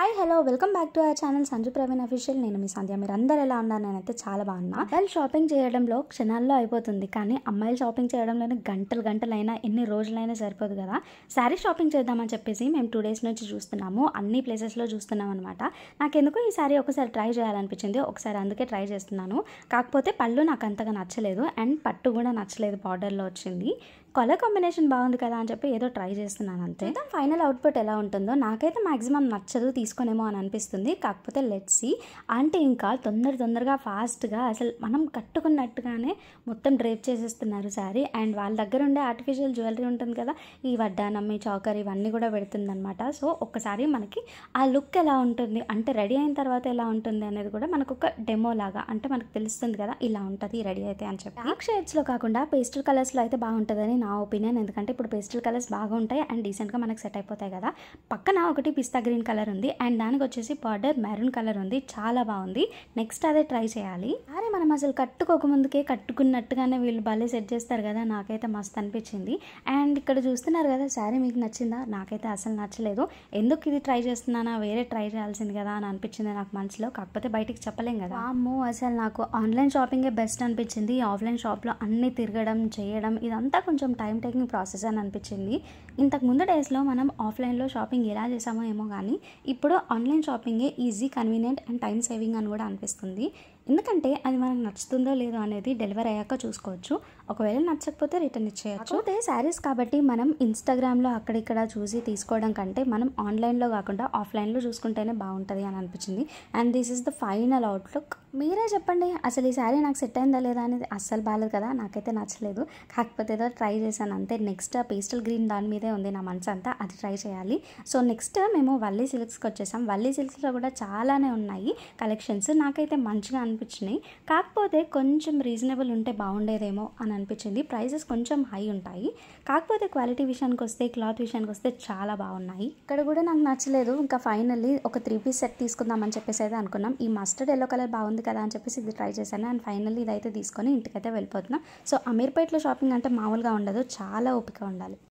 Hi hello welcome back to our channel Sanju Praveen official. నేను మీ సంధ్య. మీరు అందరు ఎలా ఉన్నారు? నేనైతే చాలా బాగున్నా. అబ్బాయిలు షాపింగ్ చేయడంలో క్షణాల్లో అయిపోతుంది, కానీ అమ్మాయిలు షాపింగ్ చేయడంలోనే గంటలైనా ఎన్ని రోజులైనా సరిపోదు కదా. శారీ షాపింగ్ చేద్దామని చెప్పేసి మేము 2 days నుంచి చూస్తున్నాము, అన్ని ప్లేసెస్లో చూస్తున్నాం అనమాట. నాకెందుకు ఈ శారీ ఒకసారి ట్రై చేయాలనిపించింది, ఒకసారి అందుకే ట్రై చేస్తున్నాను. కాకపోతే పళ్ళు నాకు అంతగా నచ్చలేదు అండ్ పట్టు కూడా నచ్చలేదు, బార్డర్లో వచ్చింది. కలర్ కాంబినేషన్ బాగుంది కదా అని చెప్పి ఏదో ట్రై చేస్తున్నాను అంతే. ఫైనల్ అవుట్పుట్ ఎలా ఉంటుందో నాకైతే మ్యాక్సిమం నచ్చదు, తీసుకోనేమో అని అనిపిస్తుంది. కాకపోతే లెట్స్ సీ. అంటే ఇంకా తొందరగా ఫాస్ట్గా అసలు మనం కట్టుకున్నట్టుగానే మొత్తం డ్రేప్ చేసేస్తున్నారు శారీ. అండ్ వాళ్ళ దగ్గర ఉండే ఆర్టిఫిషియల్ జ్యువెలరీ ఉంటుంది కదా, ఈ వడ్డానం, ఈ చౌకర్, ఇవన్నీ కూడా పెడుతుంది అనమాట. సో ఒక్కసారి మనకి ఆ లుక్ ఎలా ఉంటుంది, అంటే రెడీ అయిన తర్వాత ఎలా ఉంటుంది అనేది కూడా మనకు ఒక డెమో లాగా, అంటే మనకు తెలుస్తుంది కదా ఇలా ఉంటుంది రెడీ అయితే అని చెప్పి. డార్క్ షేడ్స్లో కాకుండా పేస్టల్ కలర్స్లో అయితే బాగుంటుందని నా ఒపీనియన్. ఎందుకంటే ఇప్పుడు పేస్టల్ కలర్స్ బాగా ఉంటాయి అండ్ డీసెంట్గా మనకు సెట్ అయిపోతాయి కదా. పక్కన ఒకటి పిస్తా గ్రీన్ కలర్ ఉంది అండ్ దానికి వచ్చేసి బార్డర్ మెరూన్ కలర్ ఉంది, చాలా బాగుంది. నెక్స్ట్ అదే ట్రై చేయాలి. అరే మనం అసలు కట్టుకోకముందుకే కట్టుకున్నట్టుగానే వీళ్ళు భలే సెట్ చేస్తారు కదా, నాకైతే మస్తు అనిపించింది. అండ్ ఇక్కడ చూస్తున్నారు కదా, శారీ మీకు నచ్చిందా? నాకైతే అసలు నచ్చలేదు. ఎందుకు ఇది ట్రై చేస్తున్నానా, వేరే ట్రై చేయాల్సింది కదా అని అనిపించింది నాకు మనసులో. కాకపోతే బయటికి చెప్పలేం కదా. అమ్మో అసలు నాకు ఆన్లైన్ షాపింగే బెస్ట్ అనిపించింది. ఆఫ్లైన్ షాప్లో అన్ని తిరగడం చేయడం ఇదంతా కొంచెం టైం టేకింగ్ ప్రాసెస్ అని అనిపించింది. ఇంతకు ముందు డేస్లో మనం ఆఫ్లైన్లో షాపింగ్ ఎలా చేసామో ఏమో కానీ ఇప్పుడు ఆన్లైన్ షాపింగే easy, convenient and time saving అని కూడా అనిపిస్తుంది. ఎందుకంటే అది మనకు నచ్చుతుందో లేదో అనేది డెలివరీ అయ్యాక చూసుకోవచ్చు. ఒకవేళ నచ్చకపోతే రిటర్న్ ఇచ్చేయచ్చు. అయితే శారీస్ కాబట్టి మనం ఇన్స్టాగ్రామ్లో అక్కడిక్కడ చూసి తీసుకోవడం కంటే మనం ఆన్లైన్లో కాకుండా ఆఫ్లైన్లో చూసుకుంటేనే బాగుంటుంది అని అనిపించింది. And this is the final outlook. మీరే చెప్పండి, అసలు ఈ శారీ నాకు సెట్ అయిందా లేదా అనేది. అస్సలు బాగాలేదు కదా, నాకైతే నచ్చలేదు. కాకపోతే ఏదో ట్రై చేశాను అంతే. నెక్స్ట్ పేస్టల్ గ్రీన్ దాని మీదే ఉంది నా మనసు అంతా, అది ట్రై చేయాలి. సో నెక్స్ట్ మేము వల్లీ సిల్క్స్కి వచ్చేసాం. వల్లీ సిల్క్స్లో కూడా చాలానే ఉన్నాయి కలెక్షన్స్, నాకైతే మంచిగా అనిపించినాయి. కాకపోతే కొంచెం రీజనబుల్ ఉంటే బాగుండేదేమో అని అనిపించింది. ప్రైజెస్ కొంచెం హై ఉంటాయి, కాకపోతే క్వాలిటీ విషయానికి వస్తే, క్లాత్ విషయానికి వస్తే చాలా బాగున్నాయి. ఇక్కడ కూడా నాకు నచ్చలేదు. ఇంకా ఫైనల్లీ ఒక 3 piece సెట్ తీసుకుందామని చెప్పేసి అయితే అనుకున్నాం. ఈ మస్టర్డ్ ఎల్లో కలర్ బాగుంది కదా అని చెప్పేసి ఇది ట్రై చేశాను. అండ్ ఫైనల్లీ ఇదైతే తీసుకొని ఇంటికైతే వెళ్ళిపోతున్నాం. సో అమీర్పేట్లో షాపింగ్ అంటే మామూలుగా ఉండదు, చాలా ఓపిక ఉండాలి.